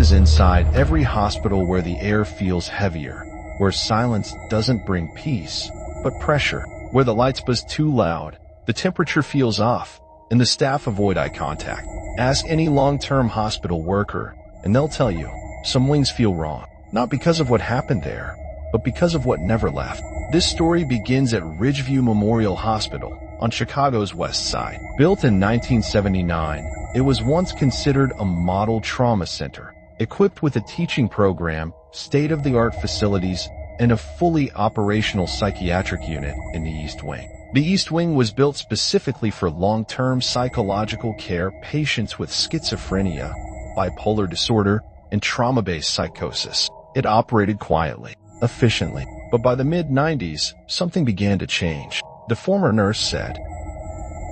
is inside every hospital where the air feels heavier, where silence doesn't bring peace, but pressure, where the lights buzz too loud, the temperature feels off, and the staff avoid eye contact. Ask any long-term hospital worker, and they'll tell you, some wings feel wrong, not because of what happened there, but because of what never left. This story begins at Ridgeview Memorial Hospital on Chicago's west side. Built in 1979, it was once considered a model trauma center, equipped with a teaching program, state-of-the-art facilities, and a fully operational psychiatric unit in the East Wing. The East Wing was built specifically for long-term psychological care patients with schizophrenia, bipolar disorder, and trauma-based psychosis. It operated quietly, efficiently, but by the mid-90s, something began to change. The former nurse said,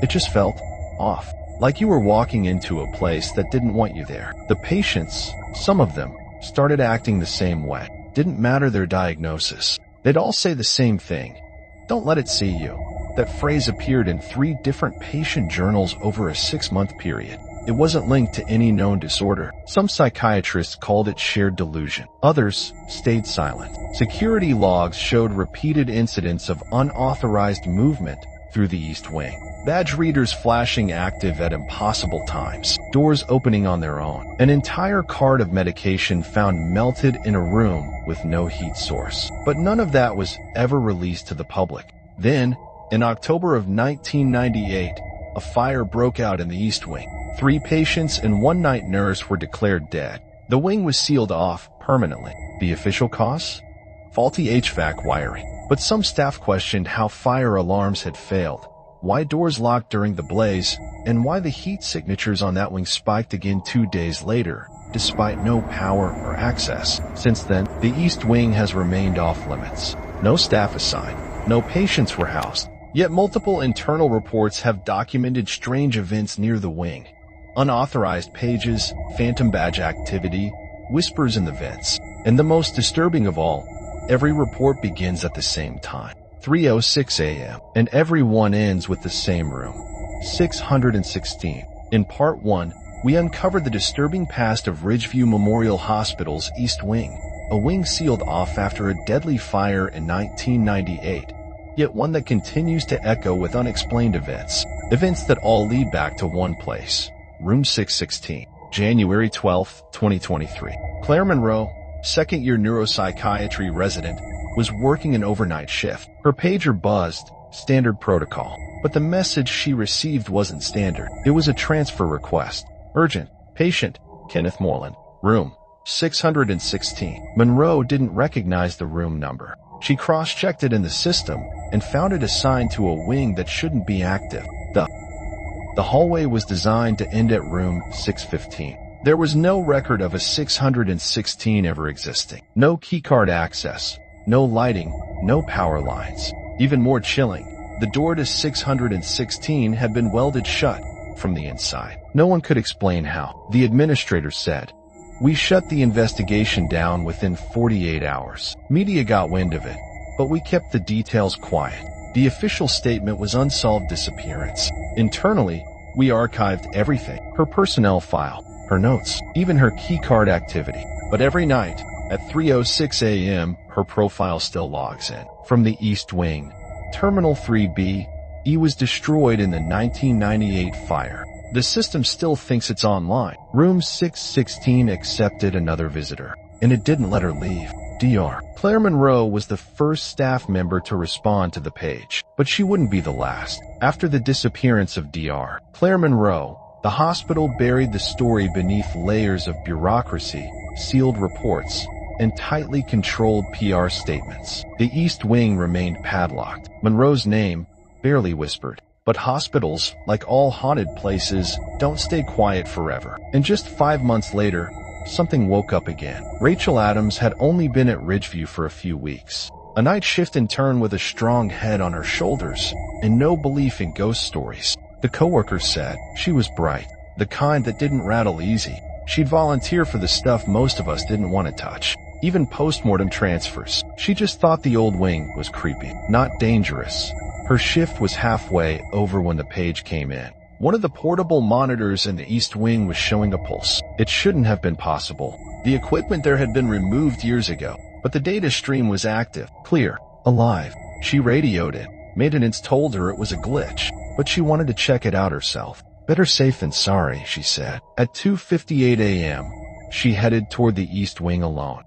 "It just felt off. Like you were walking into a place that didn't want you there." The patients, some of them, started acting the same way. Didn't matter their diagnosis. They'd all say the same thing. "Don't let it see you." That phrase appeared in 3 different patient journals over a 6-month period. It wasn't linked to any known disorder. Some psychiatrists called it shared delusion. Others stayed silent. Security logs showed repeated incidents of unauthorized movement through the East Wing. Badge readers flashing active at impossible times. Doors opening on their own. An entire cart of medication found melted in a room with no heat source. But none of that was ever released to the public. Then, in October of 1998, a fire broke out in the East Wing. 3 patients and 1 night nurse were declared dead. The wing was sealed off permanently. The official cause? Faulty HVAC wiring. But some staff questioned how fire alarms had failed, why doors locked during the blaze, and why the heat signatures on that wing spiked again 2 days later, despite no power or access. Since then, the East Wing has remained off limits. No staff assigned. No patients were housed. Yet multiple internal reports have documented strange events near the wing. Unauthorized pages, phantom badge activity, whispers in the vents. And the most disturbing of all, every report begins at the same time, 3:06 a.m., and every one ends with the same room, 616. In Part 1, we uncovered the disturbing past of Ridgeview Memorial Hospital's East Wing, a wing sealed off after a deadly fire in 1998, yet one that continues to echo with unexplained events that all lead back to one place, Room 616. January 12, 2023. Claire Monroe, second-year neuropsychiatry resident, was working an overnight shift. Her pager buzzed, standard protocol. But the message she received wasn't standard. It was a transfer request. Urgent. Patient, Kenneth Moreland. Room 616. Monroe didn't recognize the room number. She cross-checked it in the system and found it assigned to a wing that shouldn't be active. The hallway was designed to end at room 615. There was no record of a 616 ever existing. No keycard access, no lighting, no power lines. Even more chilling, the door to 616 had been welded shut from the inside. No one could explain how. The administrator said, "We shut the investigation down within 48 hours. Media got wind of it, but we kept the details quiet." The official statement was unsolved disappearance. Internally, we archived everything. Her personnel file, her notes, even her keycard activity. But every night, at 3:06 a.m., her profile still logs in. From the East Wing, Terminal 3B, E was destroyed in the 1998 fire. The system still thinks it's online. Room 616 accepted another visitor, and it didn't let her leave. DR. Claire Monroe was the first staff member to respond to the page, but she wouldn't be the last. After the disappearance of DR. Claire Monroe, the hospital buried the story beneath layers of bureaucracy, sealed reports, and tightly controlled PR statements. The East Wing remained padlocked. Monroe's name barely whispered. But hospitals, like all haunted places, don't stay quiet forever. And just 5 months later, something woke up again. Rachel Adams had only been at Ridgeview for a few weeks. A night shift intern with a strong head on her shoulders and no belief in ghost stories. The coworkers said she was bright, the kind that didn't rattle easy. She'd volunteer for the stuff most of us didn't want to touch, even post-mortem transfers. She just thought the old wing was creepy, not dangerous. Her shift was halfway over when the page came in. One of the portable monitors in the East Wing was showing a pulse. It shouldn't have been possible. The equipment there had been removed years ago, but the data stream was active, clear, alive. She radioed it. Maintenance told her it was a glitch, but she wanted to check it out herself. Better safe than sorry, she said. At 2:58 a.m., she headed toward the East Wing alone.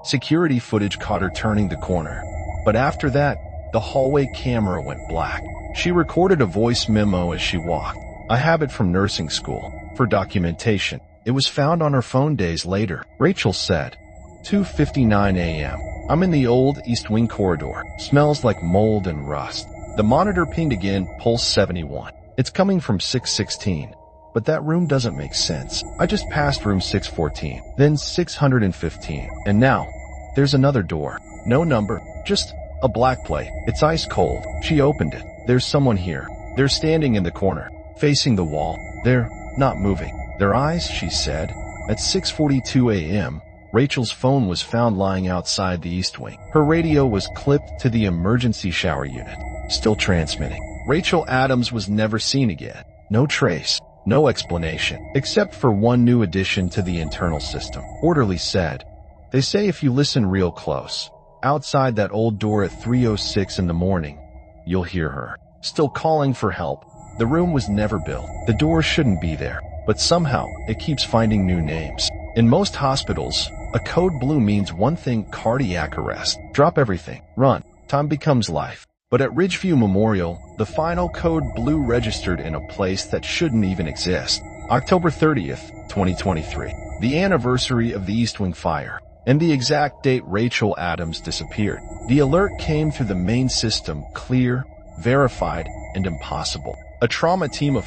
Security footage caught her turning the corner, but after that, the hallway camera went black. She recorded a voice memo as she walked, a habit from nursing school, for documentation. It was found on her phone days later. Rachel said, 2:59 a.m. I'm in the old East Wing corridor. Smells like mold and rust. The monitor pinged again, pulse 71. It's coming from 616. But that room doesn't make sense. I just passed room 614, then 615, and now, there's another door. No number, just a black plate. It's ice cold. She opened it. There's someone here. They're standing in the corner, facing the wall. They're not moving. Their eyes, she said. At 6:42 a.m., Rachel's phone was found lying outside the East Wing. Her radio was clipped to the emergency shower unit, still transmitting. Rachel Adams was never seen again. No trace. No explanation, except for one new addition to the internal system. Orderly said, they say if you listen real close, outside that old door at 3:06 in the morning, you'll hear her, still calling for help. The room was never built. The door shouldn't be there, but somehow it keeps finding new names. In most hospitals, a code blue means one thing: cardiac arrest. Drop everything. Run. Time becomes life. But at Ridgeview Memorial, the final code blue registered in a place that shouldn't even exist. October 30th, 2023, the anniversary of the East Wing fire, and the exact date Rachel Adams disappeared. The alert came through the main system, clear, verified, and impossible. A trauma team of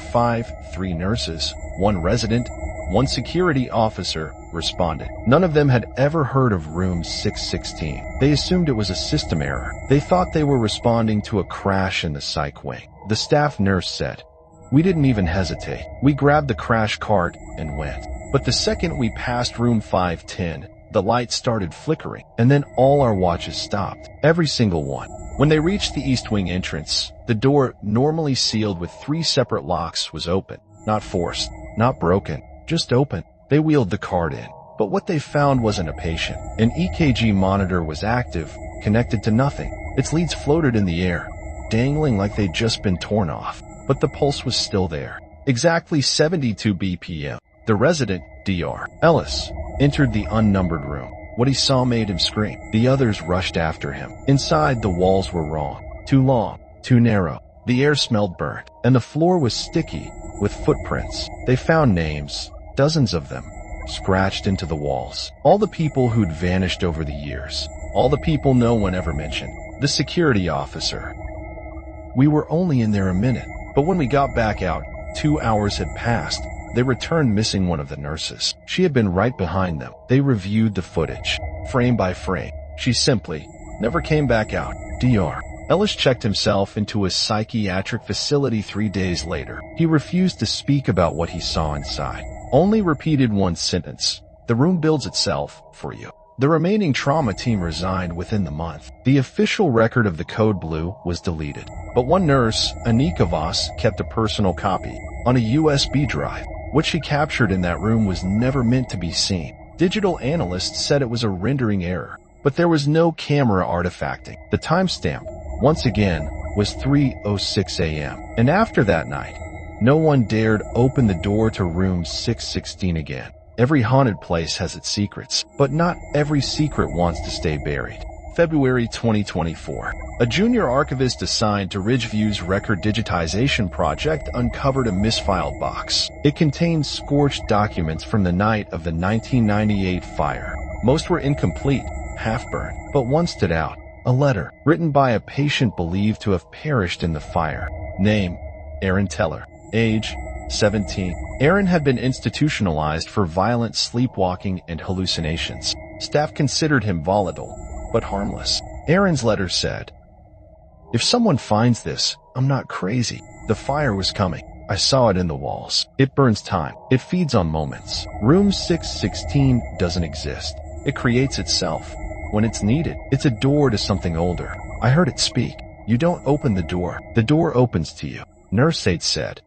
3 nurses, 1 resident, 1 security officer, responded. None of them had ever heard of room 616. They assumed it was a system error. They thought they were responding to a crash in the psych wing. The staff nurse said, we didn't even hesitate. We grabbed the crash cart and went. But the second we passed room 510, the lights started flickering, and then all our watches stopped. Every single one. When they reached the East Wing entrance, the door, normally sealed with 3 separate locks, was open. Not forced, not broken, just open. They wheeled the cart in, but what they found wasn't a patient. An EKG monitor was active, connected to nothing. Its leads floated in the air, dangling like they'd just been torn off. But the pulse was still there. Exactly 72 BPM. The resident, Dr. Ellis, entered the unnumbered room. What he saw made him scream. The others rushed after him. Inside, the walls were wrong. Too long, too narrow. The air smelled burnt, and the floor was sticky with footprints. They found names. Dozens of them, scratched into the walls. All the people who'd vanished over the years. All the people no one ever mentioned. The security officer. We were only in there a minute, but when we got back out, 2 hours had passed. They returned missing one of the nurses. She had been right behind them. They reviewed the footage, frame by frame. She simply never came back out. Dr. Ellis checked himself into a psychiatric facility 3 days later. He refused to speak about what he saw inside. Only repeated one sentence: the room builds itself for you. The remaining trauma team resigned within the month. The official record of the code blue was deleted. But one nurse, Anika Voss, kept a personal copy on a USB drive. What she captured in that room was never meant to be seen. Digital analysts said it was a rendering error, but there was no camera artifacting. The timestamp, once again, was 3:06 a.m. And after that night, no one dared open the door to room 616 again. Every haunted place has its secrets, but not every secret wants to stay buried. February 2024. A junior archivist assigned to Ridgeview's record digitization project uncovered a misfiled box. It contained scorched documents from the night of the 1998 fire. Most were incomplete, half-burned, but one stood out. A letter, written by a patient believed to have perished in the fire. Name, Aaron Teller. Age, 17. Aaron had been institutionalized for violent sleepwalking and hallucinations. Staff considered him volatile, but harmless. Aaron's letter said, if someone finds this, I'm not crazy. The fire was coming. I saw it in the walls. It burns time. It feeds on moments. Room 616 doesn't exist. It creates itself. When it's needed, it's a door to something older. I heard it speak. You don't open the door. The door opens to you. Nurse 8 said.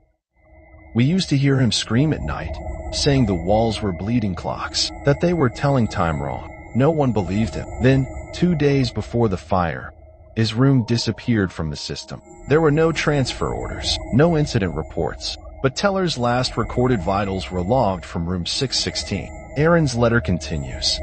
We used to hear him scream at night, saying the walls were bleeding clocks, that they were telling time wrong. No one believed him. Then, 2 days before the fire, his room disappeared from the system. There were no transfer orders, no incident reports, but Teller's last recorded vitals were logged from room 616. Aaron's letter continues.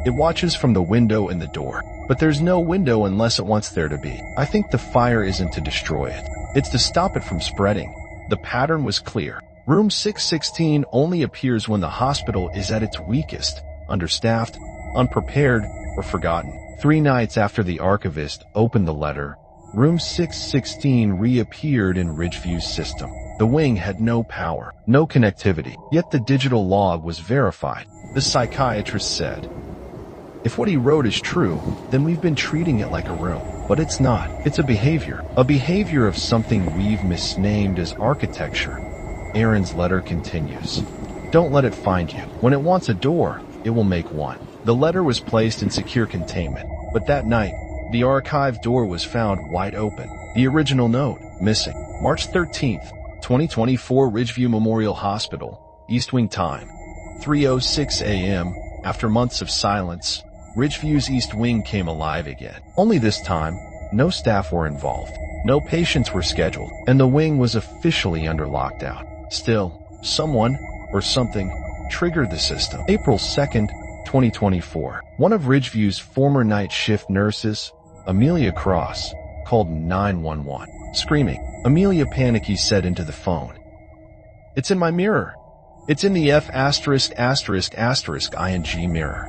It watches from the window in the door, but there's no window unless it wants there to be. I think the fire isn't to destroy it. It's to stop it from spreading. The pattern was clear. Room 616 only appears when the hospital is at its weakest, understaffed, unprepared, or forgotten. 3 nights after the archivist opened the letter, room 616 reappeared in Ridgeview's system. The wing had no power, no connectivity, yet the digital log was verified. The psychiatrist said, "If what he wrote is true, then we've been treating it like a room. But it's not. It's a behavior of something we've misnamed as architecture." Aaron's letter continues. "Don't let it find you. When it wants a door, it will make one." The letter was placed in secure containment, but that night, the archive door was found wide open. The original note, missing. March 13th, 2024, Ridgeview Memorial Hospital, East Wing time, 3:06 a.m. After months of silence, Ridgeview's East Wing came alive again. Only this time, no staff were involved, no patients were scheduled, and the wing was officially under lockdown. Still, someone, or something, triggered the system. April 2nd, 2024. One of Ridgeview's former night shift nurses, Amelia Cross, called 911, screaming. Amelia panicky said into the phone, "It's in my mirror. It's in the F******ing mirror.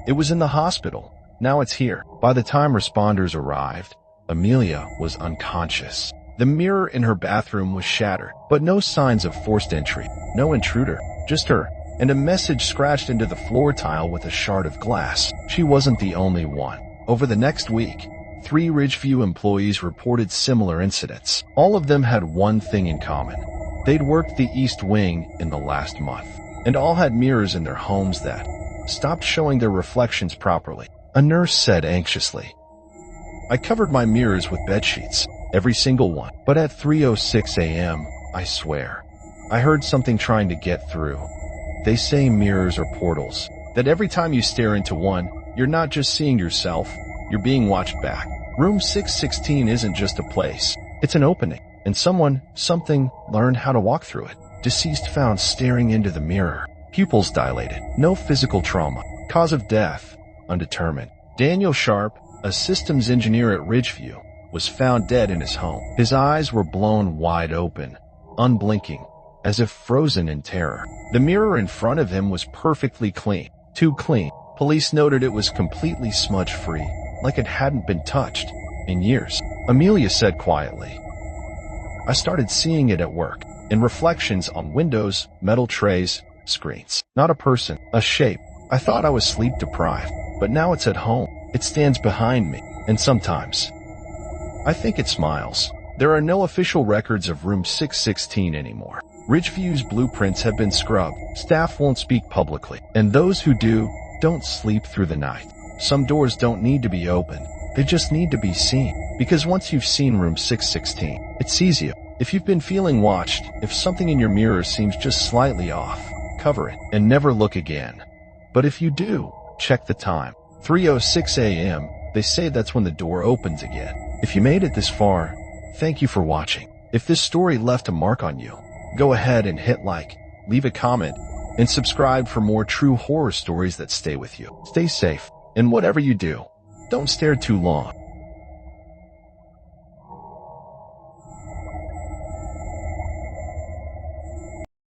It was in the hospital. Now it's here." By the time responders arrived, Amelia was unconscious. The mirror in her bathroom was shattered, but no signs of forced entry. No intruder, just her, and a message scratched into the floor tile with a shard of glass. She wasn't the only one. Over the next week, 3 Ridgeview employees reported similar incidents. All of them had one thing in common. They'd worked the East Wing in the last month, and all had mirrors in their homes that stopped showing their reflections properly. A nurse said anxiously, "I covered my mirrors with bedsheets, every single one, but at 3:06 a.m., I swear, I heard something trying to get through. They say mirrors are portals, that every time you stare into one, you're not just seeing yourself, you're being watched back. Room 616 isn't just a place, it's an opening, and something, learned how to walk through it." Deceased found staring into the mirror, pupils dilated, no physical trauma, cause of death, undetermined. Daniel Sharp, a systems engineer at Ridgeview, was found dead in his home. His eyes were blown wide open, unblinking, as if frozen in terror. The mirror in front of him was perfectly clean, too clean. Police noted it was completely smudge-free, like it hadn't been touched in years. Amelia said quietly, "I started seeing it at work, in reflections on windows, metal trays, screens. Not a person, a shape. I thought I was sleep-deprived, but now it's at home. It stands behind me, and sometimes I think it smiles." There are no official records of room 616 anymore. Ridgeview's blueprints have been scrubbed. Staff won't speak publicly, and those who do don't sleep through the night. Some doors don't need to be opened. They just need to be seen. Because once you've seen room 616, it sees you. If you've been feeling watched, if something in your mirror seems just slightly off, cover it and never look again. But if you do, check the time. 3:06 a.m., they say that's when the door opens again. If you made it this far, thank you for watching. If this story left a mark on you, go ahead and hit like, leave a comment, and subscribe for more true horror stories that stay with you. Stay safe, and whatever you do, don't stare too long.